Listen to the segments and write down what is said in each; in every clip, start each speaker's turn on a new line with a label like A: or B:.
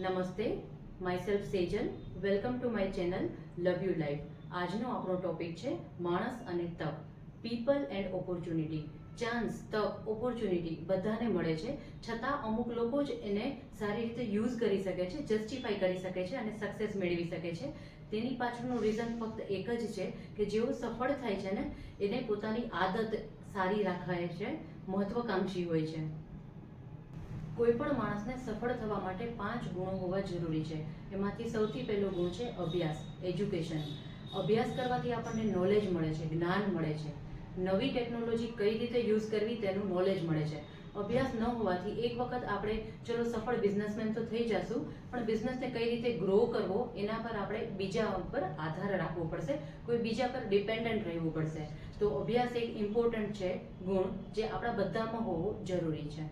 A: નમસ્તે, myself Sejal. Welcome to my channel love you life. આજનો આપણો ટોપિક છે માણસ અને તક, પીપલ એન્ડ ઓપોર્ચ્યુનિટી. ચાન્સ, તક, ઓપોર્ચ્યુનિટી બધાને મળે છે, છતાં અમુક લોકો જ એને સારી રીતે યુઝ કરી શકે છે, જસ્ટિફાઈ કરી શકે છે અને સક્સેસ મેળવી શકે છે. તેની પાછળનું રીઝન ફક્ત એક જ છે કે જેઓ સફળ થાય છે ને એને પોતાની આદત સારી રાખાય છે, મહત્વકાંક્ષી હોય છે. કોઈ પણ માણસને સફળ થવા માટે 5 ગુણો હોવા જરૂરી છે. એમાંથી સૌથી પહેલો ગુણ છે અભ્યાસ, એજ્યુકેશન. અભ્યાસ કરવાથી આપણને નોલેજ મળે છે, જ્ઞાન મળે છે. નવી ટેકનોલોજી કઈ રીતે યુઝ કરવી તેનું નોલેજ મળે છે. અભ્યાસ ન હોવાથી એક વખત આપણે ચલો સફળ બિઝનેસમેન તો થઈ જશું, પણ બિઝનેસને કઈ રીતે ગ્રો કરવો એના પર આપણે બીજા પર આધાર રાખવો પડશે, કોઈ બીજા પર ડિપેન્ડન્ટ રહેવું પડશે. તો અભ્યાસ એક ઇમ્પોર્ટન્ટ છે ગુણ, જે આપણા બધામાં હોવો જરૂરી છે.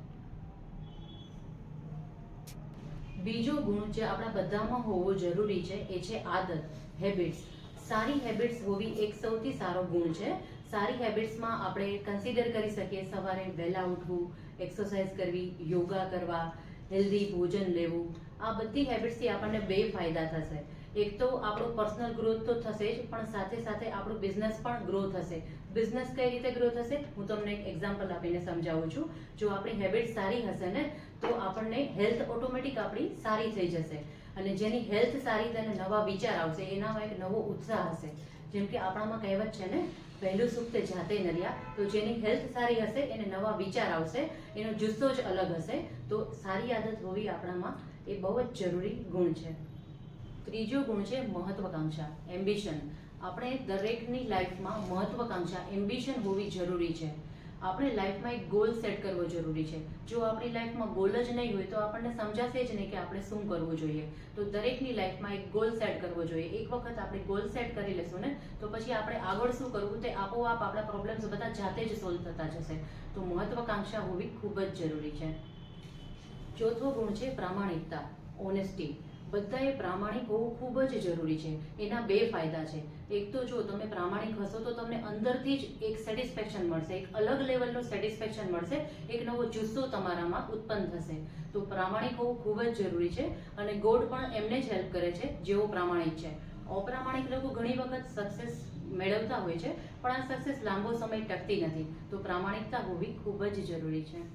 A: બીજો ગુણ જે આપણા બધામાં હોવો જરૂરી છે એ છે આદત, હેબિટ્સ. સારી હેબિટ્સ હોવી એક સૌથી સારો ગુણ છે. સારી હેબિટ્સમાં આપણે કન્સિડર કરી શકીએ સવારે વહેલા ઉઠવું, એક્સરસાઇઝ કરવી, યોગા કરવા, હેલ્ધી ભોજન લેવું. આ બધી હેબિટ્સથી આપણને 2 ફાયદા થશે. એક તો આપણો પર્સનલ ગ્રોથ તો થશે જ, પણ સાથે સાથે આપણો બિઝનેસ પણ ગ્રો થશે. બિઝનેસ કઈ રીતે ગ્રો થશે હું તમને એક એક્ઝામ્પલ આપીને સમજાવું છું. જો આપણી હેબિટ સારી હશે ને તો આપણને હેલ્થ ઓટોમેટિક આપણી સારી થઈ જશે, અને જેની હેલ્થ સારી તેને નવા વિચાર આવશે, એનામાં એક નવો ઉત્સાહ હશે. જેમ કે આપણામાં કહેવત છે ને, પહેલું સુખ તે જાતે નર્યા. તો જેની હેલ્થ સારી હશે એને નવા વિચાર આવશે, એનો જુસ્સો જ અલગ હશે. તો સારી આદત હોવી આપણામાં એ બહુ જ જરૂરી ગુણ છે. ત્રીજો ગુણ છે મહત્વકાંક્ષા, એમ્બિશન. આપણે દરેકની લાઈફમાં મહત્વકાંક્ષા, એમ્બિશન હોવી જરૂરી છે. આપણે લાઈફમાં એક ગોલ સેટ કરવો જરૂરી છે. જો આપણી લાઈફમાં ગોલ જ નહીં હોય તો આપણને સમજાશે જ નહીં કે આપણે શું કરવું જોઈએ. તો દરેકની લાઈફમાં એક ગોલ સેટ કરવો જોઈએ. એક વખત આપણે ગોલ સેટ કરી લેશું ને તો પછી આપણે આગળ શું કરવું તે આપોઆપ આપણા પ્રોબ્લેમ્સ બધા જાતે જ સોલ્વ થતા જશે. તો મહત્વકાંક્ષા હોવી ખૂબ જ જરૂરી છે. ચોથો ગુણ છે પ્રામાણિકતા, ઓનેસ્ટી. બધાએ પ્રામાણિક હોવું ખૂબ જ જરૂરી છે. એના 2 ફાયદા છે. એક તો જો તમે પ્રામાણિક હશો તો તમને અંદરથી જ એક સેટિસ્ફેક્શન મળશે, એક અલગ લેવલનું સેટિસ્ફેક્શન મળશે, એક નવો જુસ્સો તમારામાં ઉત્પન્ન થશે. તો પ્રામાણિક હોવું ખૂબ જ જરૂરી છે. અને ગોડ પણ એમને જ હેલ્પ કરે છે જેઓ પ્રામાણિક છે. અપ્રામાણિક લોકો ઘણી વખત સક્સેસ મેળવતા હોય છે, પણ આ સક્સેસ લાંબો સમય ટકતી નથી. તો પ્રામાણિકતા હોવી ખૂબ જ જરૂરી છે.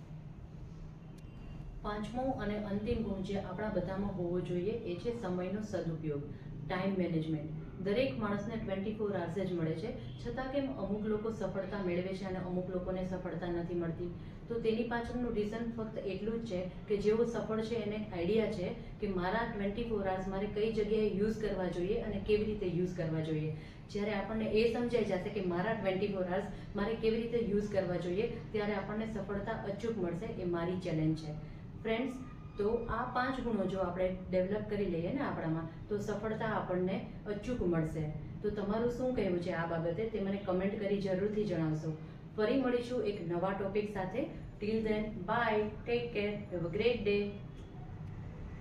A: પાંચમો અને અંતિમ ગુણ જે આપણા બધામાં હોવો જોઈએ એ છે સમયનો સદુપયોગ, ટાઈમ મેનેજમેન્ટ. દરેક માણસને 24 hours જ મળે છે, છતાં કેમ અમુક લોકો સફળતા મેળવે છે અને અમુક લોકોને સફળતા નથી મળતી? તો તેની પાછળનું રીઝન ફક્ત એટલું જ છે કે જેઓ સફળ છે એને એક આઈડિયા છે કે મારા 24 hours મારે કઈ જગ્યાએ યુઝ કરવા જોઈએ અને કેવી રીતે યુઝ કરવા જોઈએ. જ્યારે આપણને એ સમજાઈ જશે કે મારા 24 hours મારે કેવી રીતે યુઝ કરવા જોઈએ, ત્યારે આપણને સફળતા અચૂક મળશે. એ મારી ચેલેન્જ છે. ફ્રેન્ડ્સ, તો આ 5 ગુણો જો આપણે ડેવલપ કરી લઈએ ને આપણામાં, તો સફળતા આપણને અચૂક મળશે. તો તમારું શું કહેવું છે આ બાબતે તે મને કમેન્ટ કરી જરૂરથી જણાવશો. ફરી મળીશું એક નવા ટોપિક સાથે. Till then, bye, take care, have a great day.